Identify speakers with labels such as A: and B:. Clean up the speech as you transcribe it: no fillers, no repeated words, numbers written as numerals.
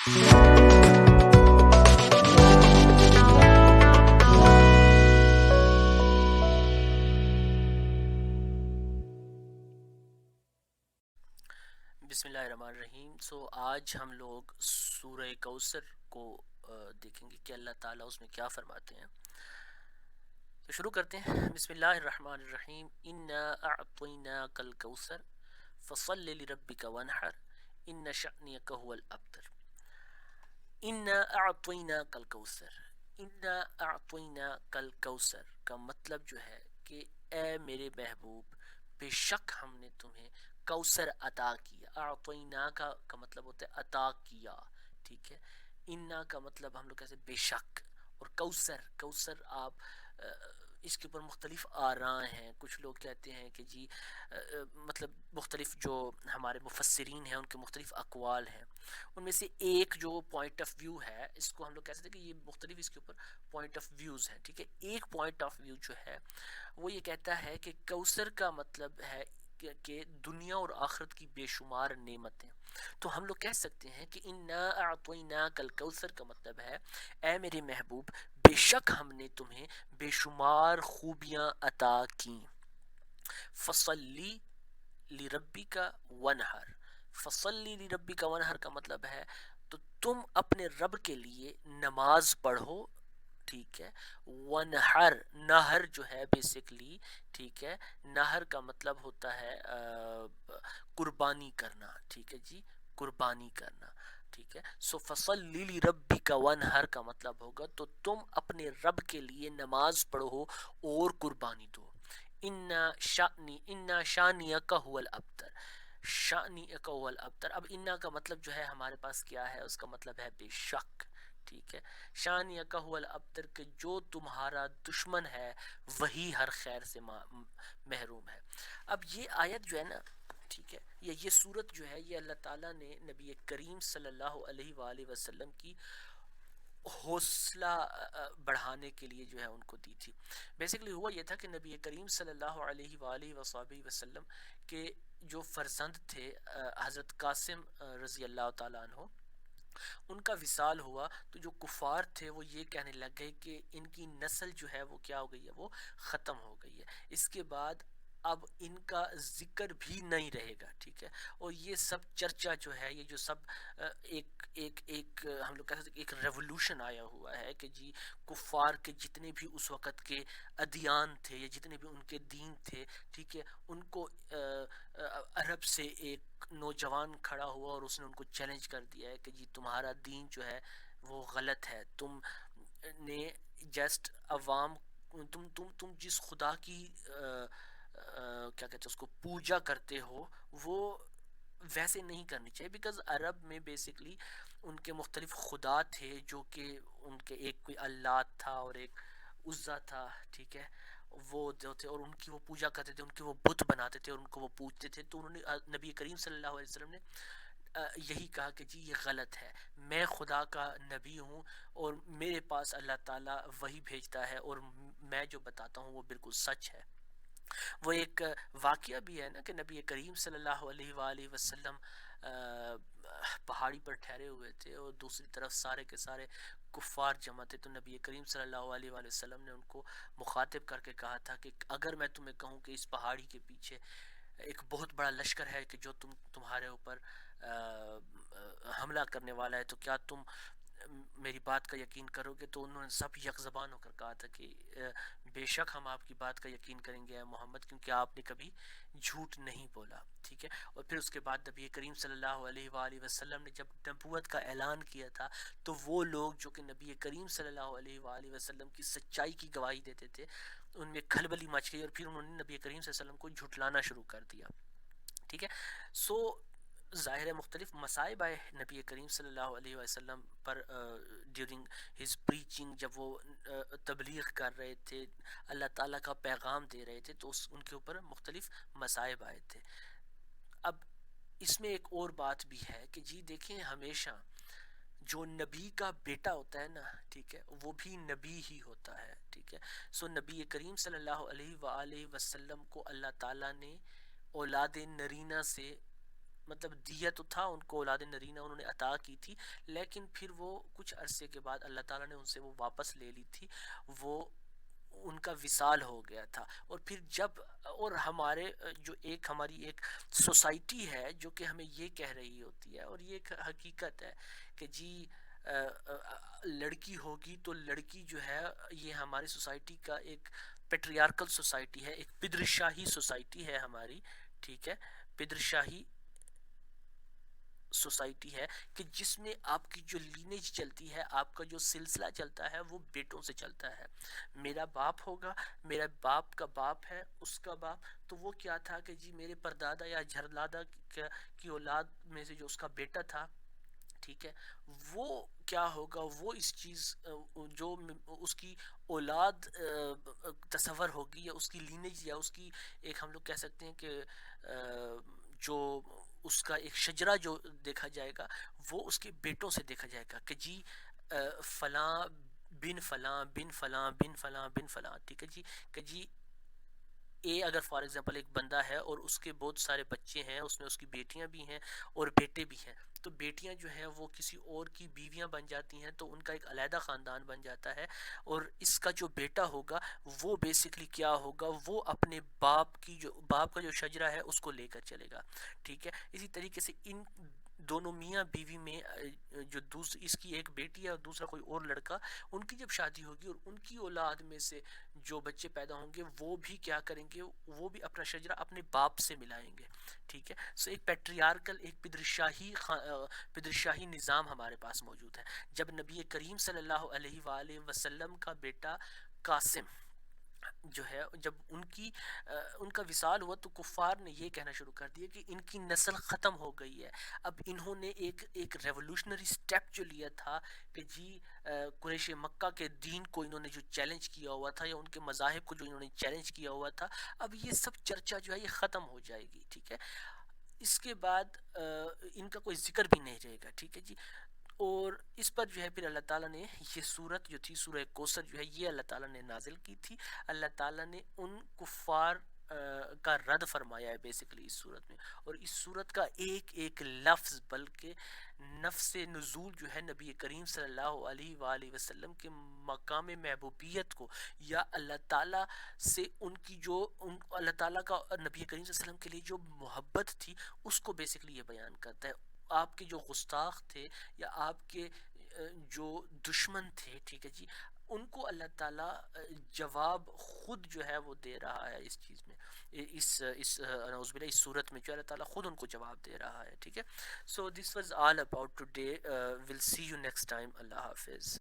A: بسم اللہ الرحمن الرحیم. آج ہم لوگ سورہ کوثر کو دیکھیں گے کہ اللہ تعالیٰ اس میں کیا فرماتے ہیں. تو شروع کرتے ہیں. بسم اللہ الرحمن الرحیم. انا اعطیناک الکوثر فصل لربک وانحر ان شأنک هو الابتر. انا اعطیناک الکوثر. انا اعطیناک الکوثر کا مطلب جو ہے کہ اے میرے محبوب بے شک ہم نے تمہیں کوثر عطا کیا. اعطینا کا مطلب ہوتا ہے عطا کیا. ٹھیک ہے. انا کا مطلب ہم لوگ کہتے ہیں بے شک. اور کوثر آپ اس کے اوپر مختلف آراء ہیں. کچھ لوگ کہتے ہیں کہ جی مطلب مختلف جو ہمارے مفسرین ہیں ان کے مختلف اقوال ہیں. ان میں سے ایک جو پوائنٹ آف ویو ہے اس کو ہم لوگ کہہ سکتے ہیں کہ یہ مختلف اس کے اوپر پوائنٹ آف ویوز ہیں. ٹھیک ہے. ایک پوائنٹ آف ویو جو ہے وہ یہ کہتا ہے کہ کوثر کا مطلب ہے کہ دنیا اور آخرت کی بے شمار نعمتیں. تو ہم لوگ کہہ سکتے ہیں کہ انا اعطیناک الکوثر کا مطلب ہے اے میرے محبوب بے شک ہم نے تمہیں بے شمار خوبیاں عطا کیں. فصلی لربک ونحر. فصلی لربک ونحر کا مطلب ہے تو تم اپنے رب کے لیے نماز پڑھو. ٹھیک ہے. ونحر نہر جو ہے بیسکلی. ٹھیک ہے. نہر کا مطلب ہوتا ہے قربانی کرنا. ٹھیک ہے جی. قربانی کرنا. ٹھیک ہے. فصلی لربک ونحر کا مطلب ہوگا تو تم اپنے رب کے لیے نماز پڑھو اور قربانی دو. انا شانیک هو الابتر. شانیک هو الابتر. اب انا کا مطلب جو ہے ہمارے پاس کیا ہے؟ اس کا مطلب ہے بے شک. ٹھیک ہے. شانیک هو الابتر کہ جو تمہارا دشمن ہے وہی ہر خیر سے محروم ہے. اب یہ آیت جو ہے نا، ٹھیک ہے، یہ صورت جو ہے یہ اللہ تعالیٰ نے نبی کریم صلی اللہ علیہ وآلہ وسلم کی حوصلہ بڑھانے کے لیے جو ہے ان کو دی تھی. بیسیکلی ہوا یہ تھا کہ نبی کریم صلی اللہ علیہ وآلہ وسلم کے جو فرزند تھے حضرت قاسم رضی اللہ تعالیٰ عنہ، ان کا وصال ہوا تو جو کفار تھے وہ یہ کہنے لگ گئے کہ ان کی نسل جو ہے وہ کیا ہو گئی ہے، وہ ختم ہو گئی ہے. اس کے بعد اب ان کا ذکر بھی نہیں رہے گا. ٹھیک ہے. اور یہ سب چرچا جو ہے، یہ جو سب ایک ہم لوگ کہہ سکتے ہیں ایک ریولوشن آیا ہوا ہے کہ جی کفار کے جتنے بھی اس وقت کے ادیان تھے یا جتنے بھی ان کے دین تھے، ٹھیک ہے، ان کو عرب سے ایک نوجوان کھڑا ہوا اور اس نے ان کو چیلنج کر دیا ہے کہ جی تمہارا دین جو ہے وہ غلط ہے. تم نے جسٹ عوام تم جس خدا کی کیا کہتے ہیں اس کو پوجا کرتے ہو وہ ویسے نہیں کرنی چاہیے. بیکاز عرب میں بیسکلی ان کے مختلف خدا تھے جو کہ ان کے ایک کوئی اللہ تھا اور ایک عزا تھا. ٹھیک ہے. وہ جو تھے اور ان کی وہ پوجا کرتے تھے، ان کے وہ بت بناتے تھے اور ان کو وہ پوجتے تھے. تو انہوں نے نبی کریم صلی اللہ علیہ وسلم نے یہی کہا کہ جی یہ غلط ہے، میں خدا کا نبی ہوں اور میرے پاس اللہ تعالیٰ وہی بھیجتا ہے اور میں جو بتاتا ہوں وہ بالکل سچ ہے. وہ ایک واقعہ بھی ہے نا کہ نبی کریم صلی اللہ علیہ وآلہ وسلم پہاڑی پر ٹھہرے ہوئے تھے اور دوسری طرف سارے کے سارے کفار جمع تھے. تو نبی کریم صلی اللہ علیہ وآلہ وسلم نے ان کو مخاطب کر کے کہا تھا کہ اگر میں تمہیں کہوں کہ اس پہاڑی کے پیچھے ایک بہت بڑا لشکر ہے کہ جو تمہارے اوپر حملہ کرنے والا ہے تو کیا تم میری بات کا یقین کرو گے؟ تو انہوں نے سب یک زبان ہو کر کہا تھا کہ بے شک ہم آپ کی بات کا یقین کریں گے محمد، کیونکہ آپ نے کبھی جھوٹ نہیں بولا. ٹھیک ہے. اور پھر اس کے بعد نبی کریم صلی اللہ علیہ وآلہ وسلم نے جب نبوت کا اعلان کیا تھا تو وہ لوگ جو کہ نبی کریم صلی اللہ علیہ وآلہ وسلم کی سچائی کی گواہی دیتے تھے ان میں کھلبلی مچ گئی اور پھر انہوں نے نبی کریم صلی اللہ علیہ وسلم کو جھٹلانا شروع کر دیا. ٹھیک ہے. ظاہر ہے مختلف مصائب آئے نبی کریم صلی اللہ علیہ وسلم پر ڈیورنگ ہز پریچنگ. جب وہ تبلیغ کر رہے تھے، اللہ تعالیٰ کا پیغام دے رہے تھے، تو ان کے اوپر مختلف مصائب آئے تھے. اب اس میں ایک اور بات بھی ہے کہ جی دیکھیں ہمیشہ جو نبی کا بیٹا ہوتا ہے نا، ٹھیک ہے، وہ بھی نبی ہی ہوتا ہے. ٹھیک ہے. نبی کریم صلی اللہ علیہ وآلہ وسلم کو اللہ تعالیٰ نے اولاد نرینہ سے مطلب دیا تو تھا ان کو اولاد نرینہ انہوں نے عطا کی تھی، لیکن پھر وہ کچھ عرصے کے بعد اللہ تعالیٰ نے ان سے وہ واپس لے لی تھی، وہ ان کا وصال ہو گیا تھا۔ اور پھر جب اور ہمارے جو ایک ہماری ایک سوسائٹی ہے جو کہ ہمیں یہ کہہ رہی ہوتی ہے، اور یہ ایک حقیقت ہے کہ جی لڑکی ہوگی تو لڑکی جو ہے، یہ ہماری سوسائٹی کا ایک پیٹریارکل سوسائٹی ہے، ایک پدرشاہی سوسائٹی ہے ہماری، ٹھیک ہے، پدرشاہی سوسائٹی ہے کہ جس میں آپ کی جو لینیج چلتی ہے، آپ کا جو سلسلہ چلتا ہے وہ بیٹوں سے چلتا ہے۔ میرا باپ ہوگا، میرا باپ کا باپ ہے، اس کا باپ، تو وہ کیا تھا کہ جی میرے پردادا یا جھردادا کی اولاد میں سے جو اس کا بیٹا تھا، ٹھیک ہے، وہ کیا ہوگا، وہ اس چیز جو اس کی اولاد تصور ہوگی، یا اس کی لینیج، یا اس کی ایک ہم لوگ کہہ سکتے ہیں کہ جو اس کا ایک شجرہ جو دیکھا جائے گا، وہ اس کے بیٹوں سے دیکھا جائے گا کہ جی فلاں بن فلاں بن فلاں بن فلاں بن فلاں، ٹھیک ہے جی، کہ جی اے اگر فار ایگزامپل ایک بندہ ہے اور اس کے بہت سارے بچے ہیں، اس میں اس کی بیٹیاں بھی ہیں اور بیٹے بھی ہیں، تو بیٹیاں جو ہیں وہ کسی اور کی بیویاں بن جاتی ہیں، تو ان کا ایک علیحدہ خاندان بن جاتا ہے، اور اس کا جو بیٹا ہوگا وہ بیسکلی کیا ہوگا، وہ اپنے باپ کا جو شجرہ ہے اس کو لے کر چلے گا، ٹھیک ہے۔ اسی طریقے سے ان دونوں میاں بیوی میں جو اس کی ایک بیٹی ہے اور دوسرا کوئی اور لڑکا، ان کی جب شادی ہوگی اور ان کی اولاد میں سے جو بچے پیدا ہوں گے، وہ بھی کیا کریں گے، وہ بھی اپنا شجرہ اپنے باپ سے ملائیں گے، ٹھیک ہے۔ سو ایک پیٹریارکل، ایک پدرشاہی نظام ہمارے پاس موجود ہے۔ جب نبی کریم صلی اللہ علیہ وآلہ وسلم کا بیٹا قاسم جو ہے، جب ان کا وصال ہوا، تو کفار نے یہ کہنا شروع کر دیا کہ ان کی نسل ختم ہو گئی ہے۔ اب انہوں نے ایک ریولوشنری سٹیپ جو لیا تھا کہ جی قریش مکہ کے دین کو انہوں نے جو چیلنج کیا ہوا تھا، یا ان کے مذاہب کو جو انہوں نے چیلنج کیا ہوا تھا، اب یہ سب چرچا جو ہے یہ ختم ہو جائے گی، ٹھیک ہے۔ اس کے بعد ان کا کوئی ذکر بھی نہیں رہے گا، ٹھیک ہے جی۔ اور اس پر جو ہے پھر اللہ تعالیٰ نے یہ صورت جو تھی، سورہ کوثر جو ہے، یہ اللہ تعالیٰ نے نازل کی تھی۔ اللہ تعالیٰ نے ان کفار کا رد فرمایا ہے بیسیکلی اس صورت میں، اور اس صورت کا ایک ایک لفظ، بلکہ نفس نزول جو ہے نبی کریم صلی اللہ علیہ وآلہ وسلم کے مقام محبوبیت کو، یا اللہ تعالیٰ سے ان کی جو اللہ تعالیٰ کا نبی کریم صلی اللہ علیہ وسلم کے لیے جو محبت تھی، اس کو بیسیکلی یہ بیان کرتا ہے۔ آپ کے جو گستاخ تھے، یا آپ کے جو دشمن تھے، ٹھیک ہے جی، ان کو اللہ تعالیٰ جواب خود جو ہے وہ دے رہا ہے اس چیز میں، نعوذ باللہ اس صورت میں جو اللہ تعالیٰ خود ان کو جواب دے رہا ہے، ٹھیک ہے۔ So this was all about today, will see you next time, اللہ حافظ۔